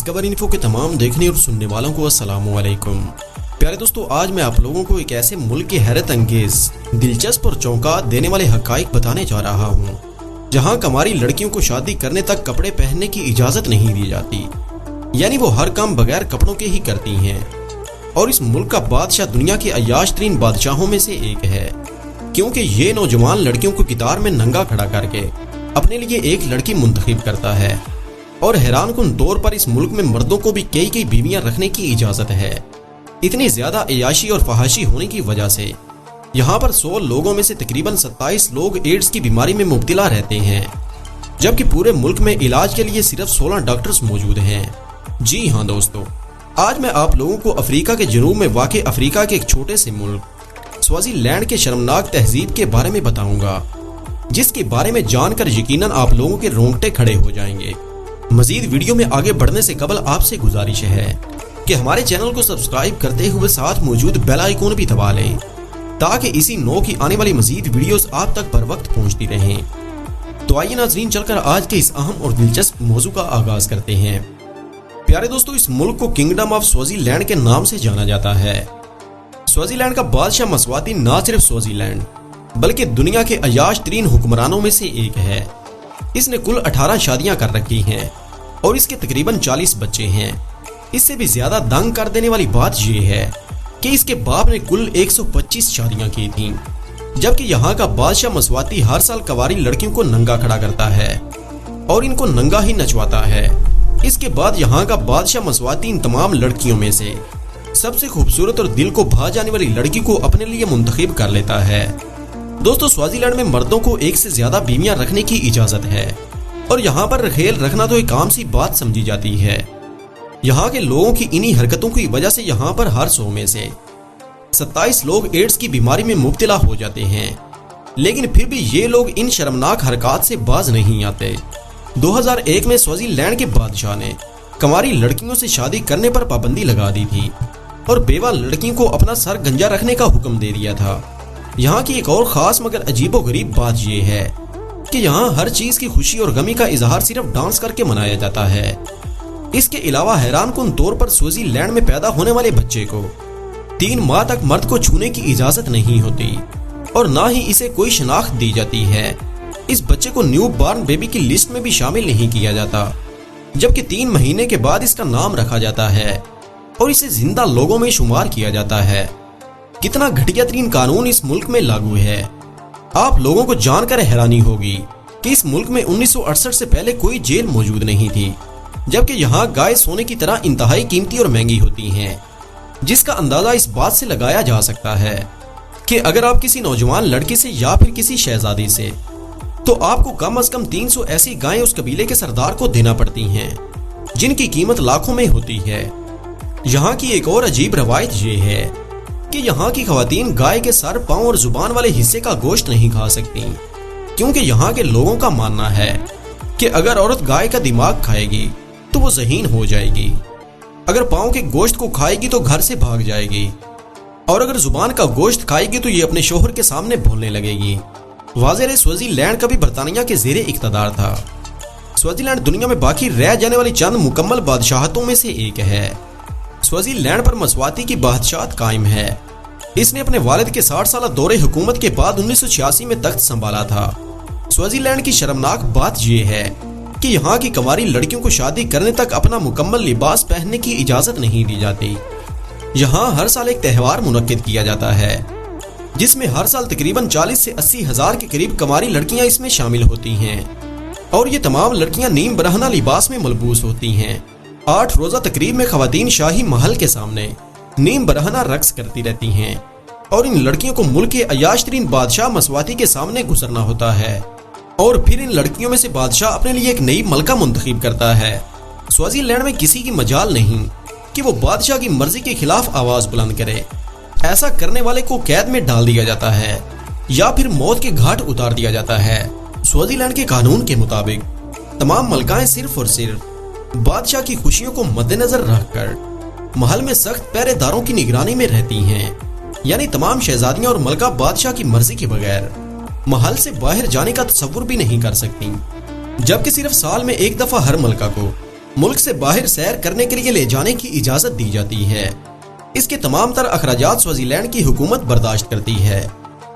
Discover info के तमाम देखने और सुनने वालों को अस्सलाम वालेकुम। प्यारे दोस्तों, आज मैं आप लोगों को एक ऐसे मुल्क के हैरत अंगेज, दिलचस्प और चौंका देने वाले हकाइक बताने जा रहा हूँ जहाँ कमारी लड़कियों को शादी करने तक कपड़े पहनने की इजाजत नहीं दी जाती, यानी वो हर काम बगैर कपड़ों के ही करती हैं। और इस मुल्क का बादशाह दुनिया के अय्याश तरीन बादशाहों में से एक है, क्योंकि ये नौजवान लड़कियों को कितार में नंगा खड़ा करके अपने लिए एक लड़की मुंतखब करता है। और हैरानकुन तौर पर इस मुल्क में मर्दों को भी कई बीवियां रखने की इजाजत है। इतनी ज्यादा अय्याशी और फहाशी होने की वजह से यहाँ पर 100 लोगों में से तकरीबन 27 लोग एड्स की बीमारी में मुब्तला रहते हैं, जबकि पूरे मुल्क में इलाज के लिए सिर्फ 16 डॉक्टर्स मौजूद हैं। जी हाँ दोस्तों, आज मैं आप लोगों को अफ्रीका के जनूब में वाक़े अफ्रीका के एक छोटे से मुल्क स्वाज़ीलैंड के शर्मनाक तहजीब के बारे में बताऊंगा, जिसके बारे में जानकर यकीनन आप लोगों के रोंगटे खड़े हो जाएंगे। मजीद वीडियो में आगे बढ़ने से कबल आपसे गुजारिश है कि हमारे चैनल को सब्सक्राइब करते हुए साथ मौजूद बेल आइकन भी दबा लें, ताकि इसी नौ की आने वाली मजीद वीडियोस आप तक बर वक्त पहुंचती रहें। तो आइए नाज़रीन, चलकर आज के इस अहम और दिलचस्प मौजू का आगाज करते हैं। प्यारे दोस्तों, इस मुल्क को किंगडम ऑफ स्वाज़ीलैंड के नाम से जाना जाता है। स्वाज़ीलैंड का बादशाह मस्वाती न सिर्फ स्वाज़ीलैंड बल्कि दुनिया के अय्याश तरीन हुक्मरानों में से एक है। इसने कुल 18 शादियां कर रखी हैं और इसके तकरीबन 40 बच्चे हैं। इससे भी ज्यादा दंग कर देने वाली बात यह है कि इसके बाप ने कुल 125 शादियां की थीं, जबकि यहाँ का बादशाह मस्वाती हर साल कवारी लड़कियों को नंगा खड़ा करता है और इनको नंगा ही नचवाता है। इसके बाद यहाँ का बादशाह मस्वाती इन तमाम लड़कियों में से सबसे खूबसूरत और दिल को भा जाने वाली लड़की को अपने लिए मुंतखब कर लेता है। दोस्तों, स्वाज़ीलैंड में मर्दों को एक से ज्यादा बीवियां रखने की इजाजत है और यहाँ पर रखेल रखना तो एक आम सी बात समझी जाती है। यहाँ के लोगों की इन्हीं हरकतों की वजह से यहाँ पर हर 100 में से 27 लोग एड्स की बीमारी में मुब्तला हो जाते हैं, लेकिन फिर भी ये लोग इन शर्मनाक हरकत से बाज नहीं आते। 2001 में स्वाज़ीलैंड के बादशाह ने कंवारी लड़कियों से शादी करने पर पाबंदी लगा दी थी और बेवा लड़कियों को अपना सर गंजा रखने का हुक्म दे दिया था। यहाँ की एक और खास मगर अजीबो गरीब बात यह है कि यहाँ हर चीज की खुशी और गमी का इजहार सिर्फ डांस करके मनाया जाता है। इसके अलावा हैरानकुन तौर पर स्वाज़ीलैंड में पैदा होने वाले बच्चे को 3 माह तक मर्द को छूने की इजाजत नहीं होती और ना ही इसे कोई शनाख्त दी जाती है। इस बच्चे को न्यू बॉर्न बेबी की लिस्ट में भी शामिल नहीं किया जाता, जबकि 3 महीने के बाद इसका नाम रखा जाता है और इसे जिंदा लोगों में शुमार किया जाता है। कितना घटिया तरीन कानून इस मुल्क में लागू है। आप लोगों को जानकर हैरानी होगी कि इस मुल्क में 1968 से पहले कोई जेल मौजूद नहीं थी, जबकि यहाँ गाय सोने की तरह इंतहाई कीमती और महंगी होती हैं, जिसका अंदाजा इस बात से लगाया जा सकता है कि अगर आप किसी नौजवान लड़की से या फिर किसी शहजादी से, तो आपको कम से कम 300 ऐसी गायें उस कबीले के सरदार को देना पड़ती हैं, जिनकी कीमत लाखों में होती है। यहाँ की एक और अजीब रवायत ये है कि यहाँ की खवातीन गाय के सर, पांव और जुबान वाले हिस्से का गोश्त नहीं खा सकती, क्योंकि यहाँ के लोगों का मानना है कि अगर औरत गाय का दिमाग खाएगी तो वो ज़हीन हो जाएगी, अगर पांव के गोश्त को खाएगी तो घर से भाग जाएगी, और अगर जुबान का गोश्त खाएगी तो ये अपने शोहर के सामने बोलने लगेगी। वाज़ेह स्वाज़ीलैंड का भी बरतानिया के ज़ेरे इक़्तिदार था। स्वाज़ीलैंड दुनिया में बाकी रह जाने वाली चंद मुकम्मल बादशाहतों में से एक है। स्वाज़ीलैंड पर मस्वाती की बादशाहत कायम है। इसने अपने वालिद के 60 साल दौरे हुकूमत के बाद 1986 में तख्त संभाला था। स्वाज़ीलैंड की शर्मनाक बात यह है कि यहाँ की कंवारी लड़कियों को शादी करने तक अपना मुकम्मल लिबास पहनने की इजाजत नहीं दी जाती। यहाँ हर साल एक त्यौहार मुनक्किद किया जाता है, जिसमें हर साल तकरीबन 40 से 80 हजार के करीब कंवारी लड़कियां इसमें शामिल होती हैं और ये तमाम लड़कियां नीम बरहना लिबास में मलबूस होती हैं। 8 रोजा तकरीब में खवातीन शाही महल के सामने नीम बरहना रक्स करती रहती हैं और इन लड़कियों को मुल्क के अय्याश तरीन बादशाह मस्वाती के सामने गुजरना होता है और फिर इन लड़कियों में से बादशाह अपने लिए एक नई मलका मुंतखब करता है। स्वाज़ीलैंड में किसी की मजाल नहीं कि वो बादशाह की मर्जी के खिलाफ आवाज बुलंद करे। ऐसा करने वाले को कैद में डाल दिया जाता है या फिर मौत के घाट उतार दिया जाता है। स्वाज़ीलैंड के कानून के मुताबिक तमाम मलकाएं सिर्फ और सिर्फ बादशाह की खुशियों को मद्देनजर रखकर महल में सख्त पहरेदारों की निगरानी में रहती हैं, यानी तमाम शहजादियां और मलका बादशाह की मर्जी के बगैर महल से बाहर जाने का तसव्वुर भी नहीं कर सकती, जबकि सिर्फ साल में एक दफा हर मलका को ملک سے باہر سیر کرنے کے لیے لے جانے کی اجازت دی جاتی ہے۔ اس کے تمام تر اخراجات سوازی لینڈ کی حکومت برداشت کرتی ہے،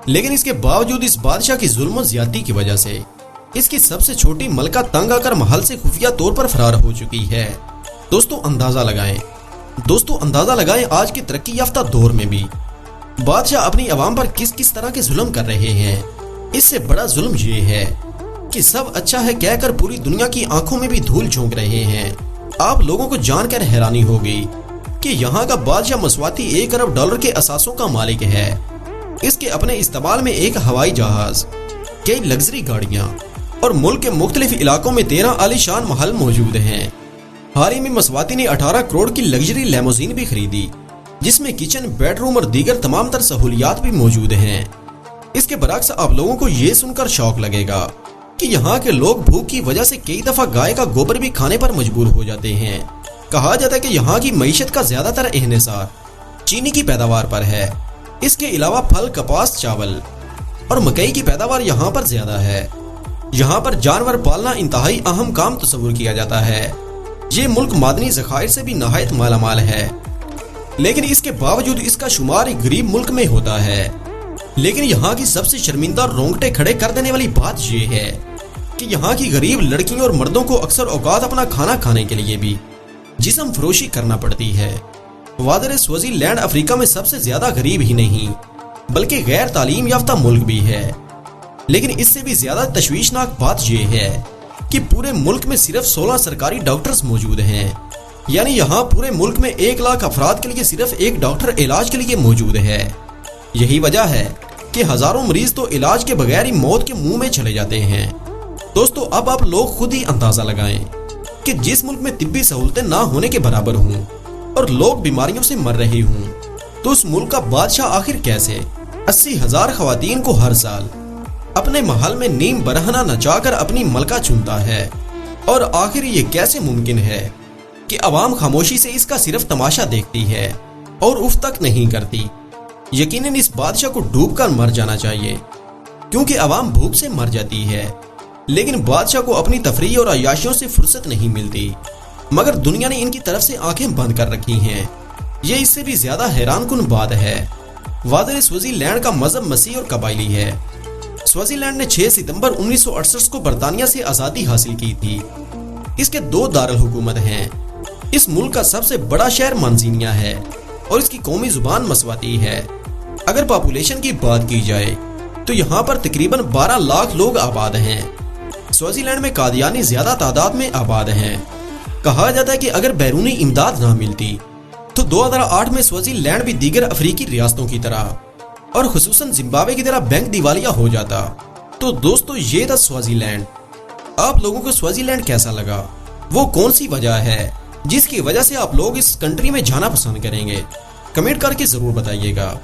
لیکن اس کے باوجود اس بادشاہ کی ظلم و زیادتی کی وجہ سے اس کی سب سے چھوٹی ملکہ تنگ آ کر محل سے خفیہ طور پر فرار ہو چکی ہے۔ دوستو اندازہ لگائیں آج کے ترقی یافتہ دور میں بھی بادشاہ اپنی عوام پر کس کس طرح کے ظلم کر رہے ہیں۔ اس سے بڑا ظلم یہ ہے کہ سب اچھا ہے کہہ کر پوری دنیا کی آنکھوں میں بھی دھول جھونک رہے ہیں۔ آپ لوگوں کو جان کر حیرانی ہوگی کہ یہاں کا بادشاہ مسواتی $1 ارب کے اثاثوں کا مالک ہے۔ اس کے اپنے استعمال میں ایک ہوائی جہاز، کئی لگژری گاڑیاں اور ملک کے مختلف علاقوں میں 13 عالی شان محل موجود ہیں۔ حال ہی میں مسواتی نے 18 کروڑ کی لگژری لیموزین بھی خریدی، جس میں کچن، بیڈ روم اور دیگر تمام تر سہولیات بھی موجود ہیں۔ اس کے برعکس آپ لوگوں کو یہ سن کر شوق لگے گا کہ یہاں کے لوگ بھوک کی وجہ سے کئی دفعہ گائے کا گوبر بھی کھانے پر مجبور ہو جاتے ہیں۔ کہا جاتا ہے کہ یہاں کی معیشت کا زیادہ تر انحصار چینی کی پیداوار پر ہے۔ اس کے علاوہ پھل، کپاس، چاول اور مکئی کی پیداوار یہاں پر زیادہ ہے۔ یہاں پر جانور پالنا انتہائی اہم کام تصور کیا جاتا ہے۔ یہ ملک معدنی ذخائر سے بھی نہایت مالا مال ہے، لیکن اس کے باوجود اس کا شمار ایک غریب ملک میں ہوتا ہے۔ لیکن یہاں کی سب سے شرمندہ رونگٹے کھڑے کر دینے والی بات یہ ہے کہ یہاں کی غریب لڑکیوں اور مردوں کو اکثر اوقات اپنا کھانا کھانے کے لیے بھی جسم فروشی کرنا پڑتی ہے۔ وادر سوازی لینڈ افریقہ میں سب سے زیادہ غریب ہی نہیں بلکہ غیر تعلیم یافتہ ملک بھی ہے، لیکن اس سے بھی زیادہ تشویشناک بات یہ ہے کہ پورے ملک میں صرف 16 سرکاری ڈاکٹرز موجود ہیں، یعنی یہاں پورے ملک میں 1 لاکھ افراد کے لیے صرف ایک ڈاکٹر علاج کے لیے موجود ہے۔ یہی وجہ ہے کہ ہزاروں مریض تو علاج کے بغیر ہی موت کے منہ میں چلے جاتے ہیں۔ دوستو اب آپ لوگ خود ہی اندازہ لگائیں کہ جس ملک میں طبی سہولتیں نہ ہونے کے برابر ہوں اور لوگ بیماریوں سے مر رہے ہوں، تو اس ملک کا بادشاہ آخر کیسے 80,000 خواتین کو ہر سال اپنے محل میں نیم برہنہ نچا کر اپنی ملکہ چنتا ہے؟ اور آخر یہ کیسے ممکن ہے کہ عوام خاموشی سے اس کا صرف تماشا دیکھتی ہے اور اف تک نہیں کرتی؟ یقیناً اس بادشاہ کو ڈوب کر مر جانا چاہیے، کیونکہ عوام بھوک سے مر جاتی ہے، لیکن بادشاہ کو اپنی تفریح اور عیاشیوں سے فرصت نہیں ملتی، مگر دنیا نے ان کی طرف سے آنکھیں بند کر رکھی ہیں۔ یہ اس سے بھی زیادہ حیران کن بات ہے۔ وادر سوازی لینڈ کا مذہب مسیحی اور قبائلی ہے۔ سوازی لینڈ نے 6 ستمبر 1968 کو برطانیہ سے آزادی حاصل کی تھی۔ اس کے 2 دارالحکومت ہیں۔ اس ملک کا سب سے بڑا شہر مانزینیا ہے اور اس کی قومی زبان مسواتی ہے۔ اگر پاپولیشن کی بات کی جائے تو یہاں پر تقریباً 12 لاکھ لوگ آباد ہیں۔ سوازی لینڈ میں قادیانی زیادہ تعداد میں آباد ہیں۔ کہا جاتا ہے کہ اگر بیرونی امداد نہ ملتی تو 2008 میں سوازی لینڈ بھی دیگر افریقی ریاستوں کی طرح اور خصوصاً زمبابوے کی طرح بینک دیوالیہ ہو جاتا۔ تو دوستو یہ تھا سوازی لینڈ۔ آپ لوگوں کو سوازی لینڈ کیسا لگا؟ وہ کون سی وجہ ہے جس کی وجہ سے آپ لوگ اس کنٹری میں جانا پسند کریں گے؟ کمنٹ کر کے ضرور بتائیے گا۔